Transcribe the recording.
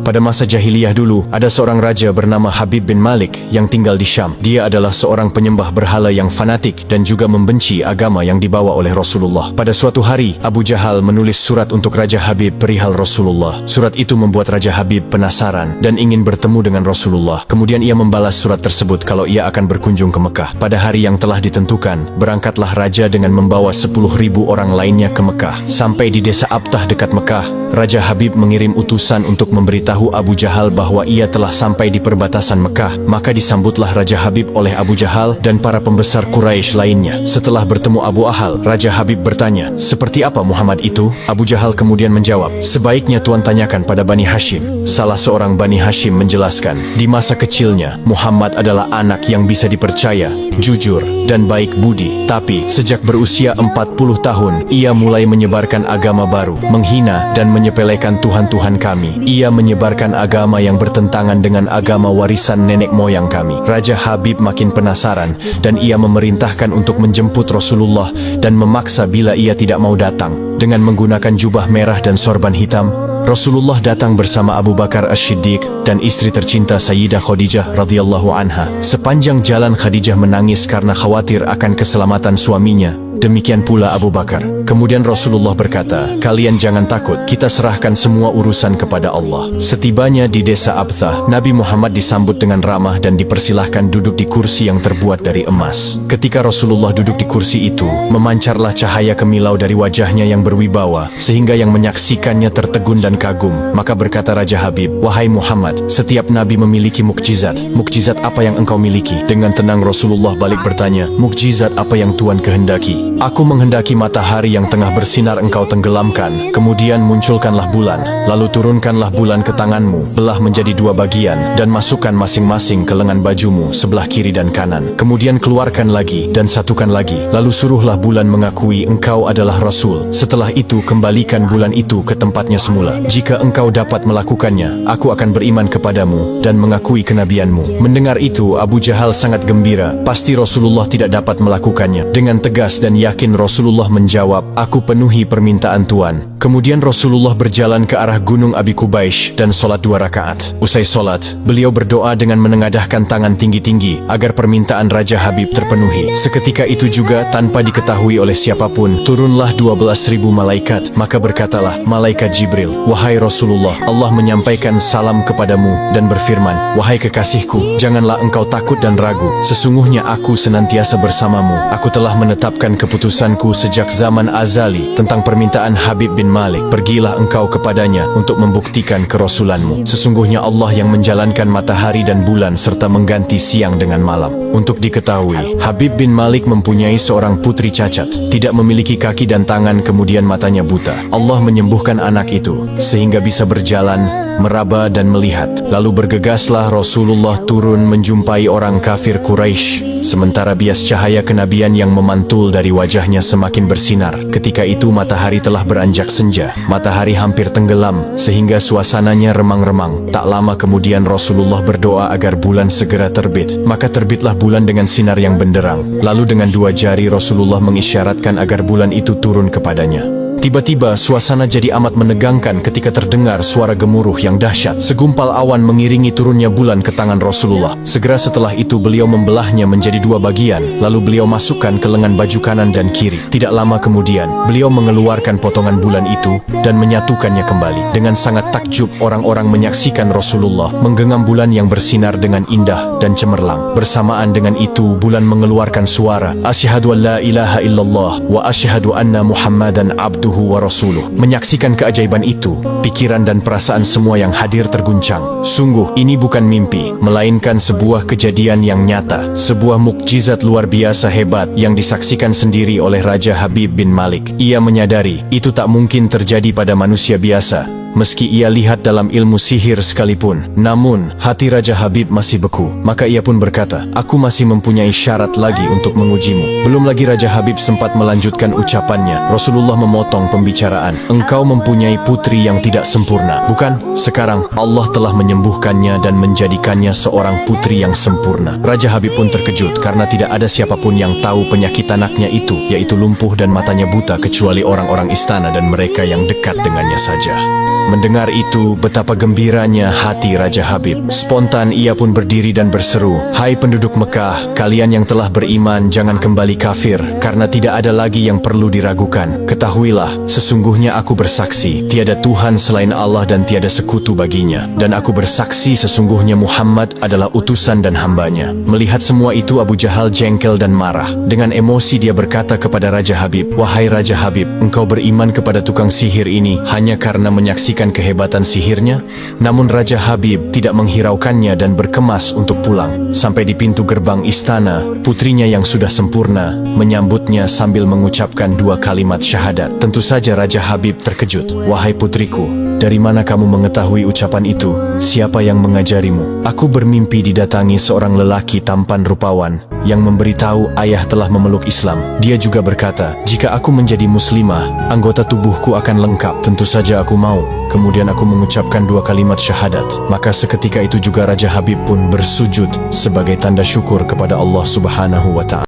Pada masa jahiliyah dulu, ada seorang raja bernama Habib bin Malik yang tinggal di Syam. Dia adalah seorang penyembah berhala yang fanatik dan juga membenci agama yang dibawa oleh Rasulullah. Pada suatu hari, Abu Jahal menulis surat untuk Raja Habib perihal Rasulullah. Surat itu membuat Raja Habib penasaran dan ingin bertemu dengan Rasulullah. Kemudian ia membalas surat tersebut kalau ia akan berkunjung ke Mekah. Pada hari yang telah ditentukan, berangkatlah raja dengan membawa 10.000 orang lainnya ke Mekah. Sampai di desa Abtah dekat Mekah, Raja Habib mengirim utusan untuk memberitahu Abu Jahal bahwa ia telah sampai di perbatasan Mekah. Maka disambutlah Raja Habib oleh Abu Jahal dan para pembesar Quraisy lainnya. Setelah bertemu Abu Jahal, Raja Habib bertanya, "Seperti apa Muhammad itu?" Abu Jahal kemudian menjawab, "Sebaiknya Tuan tanyakan pada Bani Hashim." Salah seorang Bani Hashim menjelaskan, di masa kecilnya, Muhammad adalah anak yang bisa dipercaya, jujur, dan baik budi. Tapi, sejak berusia 40 tahun, ia mulai menyebarkan agama baru, menghina dan menyepelekan Tuhan-Tuhan kami. Ia menyebarkan agama yang bertentangan dengan agama warisan nenek moyang kami. Raja Habib makin penasaran dan ia memerintahkan untuk menjemput Rasulullah dan memaksa bila ia tidak mau datang. Dengan menggunakan jubah merah dan sorban hitam, Rasulullah datang bersama Abu Bakar As-Siddiq dan istri tercinta Sayyidah Khadijah radhiyallahu anha. Sepanjang jalan Khadijah menangis karena khawatir akan keselamatan suaminya. Demikian pula Abu Bakar. Kemudian Rasulullah berkata, "Kalian jangan takut, kita serahkan semua urusan kepada Allah." Setibanya di desa Abtah, Nabi Muhammad disambut dengan ramah dan dipersilahkan duduk di kursi yang terbuat dari emas. Ketika Rasulullah duduk di kursi itu, memancarlah cahaya kemilau dari wajahnya yang berwibawa, sehingga yang menyaksikannya tertegun dan kagum. Maka berkata Raja Habib, "Wahai Muhammad, setiap nabi memiliki mukjizat. Mukjizat apa yang engkau miliki?" Dengan tenang Rasulullah balik bertanya, "Mukjizat apa yang Tuan kehendaki?" "Aku menghendaki matahari yang tengah bersinar engkau tenggelamkan, kemudian munculkanlah bulan, lalu turunkanlah bulan ke tanganmu, belah menjadi 2 bagian, dan masukkan masing-masing ke lengan bajumu sebelah kiri dan kanan. Kemudian keluarkan lagi, dan satukan lagi, lalu suruhlah bulan mengakui engkau adalah Rasul. Setelah itu kembalikan bulan itu ke tempatnya semula. Jika engkau dapat melakukannya, aku akan beriman kepadamu, dan mengakui kenabianmu." Mendengar itu, Abu Jahal sangat gembira, pasti Rasulullah tidak dapat melakukannya. Dengan tegas dan yakin Rasulullah menjawab, "Aku penuhi permintaan Tuan." Kemudian Rasulullah berjalan ke arah Gunung Abi Qubaish dan sholat 2 rakaat. Usai sholat, beliau berdoa dengan menengadahkan tangan tinggi-tinggi agar permintaan Raja Habib terpenuhi. Seketika itu juga, tanpa diketahui oleh siapapun, turunlah 12.000 malaikat. Maka berkatalah malaikat Jibril, "Wahai Rasulullah, Allah menyampaikan salam kepadamu dan berfirman, 'Wahai kekasihku, janganlah engkau takut dan ragu. Sesungguhnya aku senantiasa bersamamu. Aku telah menetapkan keputusanku sejak zaman azali tentang permintaan Habib bin Malik. Pergilah engkau kepadanya untuk membuktikan kerasulanmu. Sesungguhnya Allah yang menjalankan matahari dan bulan serta mengganti siang dengan malam.'" Untuk diketahui, Habib bin Malik mempunyai seorang putri cacat, tidak memiliki kaki dan tangan, kemudian matanya buta. Allah menyembuhkan anak itu sehingga bisa berjalan, meraba dan melihat. Lalu bergegaslah Rasulullah turun menjumpai orang kafir Quraisy. Sementara bias cahaya kenabian yang memantul dari wajahnya semakin bersinar. Ketika itu matahari telah beranjak senja. Matahari hampir tenggelam sehingga suasananya remang-remang. Tak lama kemudian Rasulullah berdoa agar bulan segera terbit. Maka terbitlah bulan dengan sinar yang benderang. Lalu dengan 2 jari Rasulullah mengisyaratkan agar bulan itu turun kepadanya. Tiba-tiba suasana jadi amat menegangkan ketika terdengar suara gemuruh yang dahsyat. Segumpal awan mengiringi turunnya bulan ke tangan Rasulullah. Segera setelah itu beliau membelahnya menjadi 2 bagian, lalu beliau masukkan ke lengan baju kanan dan kiri. Tidak lama kemudian, beliau mengeluarkan potongan bulan itu dan menyatukannya kembali. Dengan sangat takjub, orang-orang menyaksikan Rasulullah menggenggam bulan yang bersinar dengan indah dan cemerlang. Bersamaan dengan itu, bulan mengeluarkan suara, "Asyhadu an la ilaha illallah wa asyhadu anna Muhammadan abduhu wa rasuluh." Menyaksikan keajaiban itu, pikiran dan perasaan semua yang hadir terguncang. Sungguh, ini bukan mimpi, melainkan sebuah kejadian yang nyata, sebuah mukjizat luar biasa hebat yang disaksikan sendiri oleh Raja Habib bin Malik. Ia menyadari, itu tak mungkin terjadi pada manusia biasa. Meski ia lihat dalam ilmu sihir sekalipun, namun hati Raja Habib masih beku. Maka ia pun berkata, "Aku masih mempunyai syarat lagi untuk mengujimu." Belum lagi Raja Habib sempat melanjutkan ucapannya, Rasulullah memotong pembicaraan. "Engkau mempunyai putri yang tidak sempurna, bukan? Sekarang Allah telah menyembuhkannya dan menjadikannya seorang putri yang sempurna." Raja Habib pun terkejut karena tidak ada siapapun yang tahu penyakit anaknya itu, yaitu lumpuh dan matanya buta, kecuali orang-orang istana dan mereka yang dekat dengannya saja. Mendengar itu, betapa gembiranya hati Raja Habib. Spontan ia pun berdiri dan berseru, "Hai penduduk Mekah, kalian yang telah beriman jangan kembali kafir, karena tidak ada lagi yang perlu diragukan. Ketahuilah, sesungguhnya aku bersaksi, tiada Tuhan selain Allah dan tiada sekutu baginya. Dan aku bersaksi sesungguhnya Muhammad adalah utusan dan hambanya." Melihat semua itu, Abu Jahal jengkel dan marah. Dengan emosi dia berkata kepada Raja Habib, "Wahai Raja Habib, engkau beriman kepada tukang sihir ini hanya karena menyaksikan kehebatan sihirnya?" Namun Raja Habib tidak menghiraukannya dan berkemas untuk pulang. Sampai di pintu gerbang istana, putrinya yang sudah sempurna menyambutnya sambil mengucapkan 2 kalimat syahadat. Tentu saja Raja Habib terkejut. "Wahai putriku, dari mana kamu mengetahui ucapan itu? Siapa yang mengajarimu?" "Aku bermimpi didatangi seorang lelaki tampan rupawan yang memberitahu ayah telah memeluk Islam. Dia juga berkata, jika aku menjadi muslimah, anggota tubuhku akan lengkap. Tentu saja aku mau." Kemudian aku mengucapkan 2 kalimat syahadat. Maka seketika itu juga Raja Habib pun bersujud sebagai tanda syukur kepada Allah Subhanahu wa Ta'ala.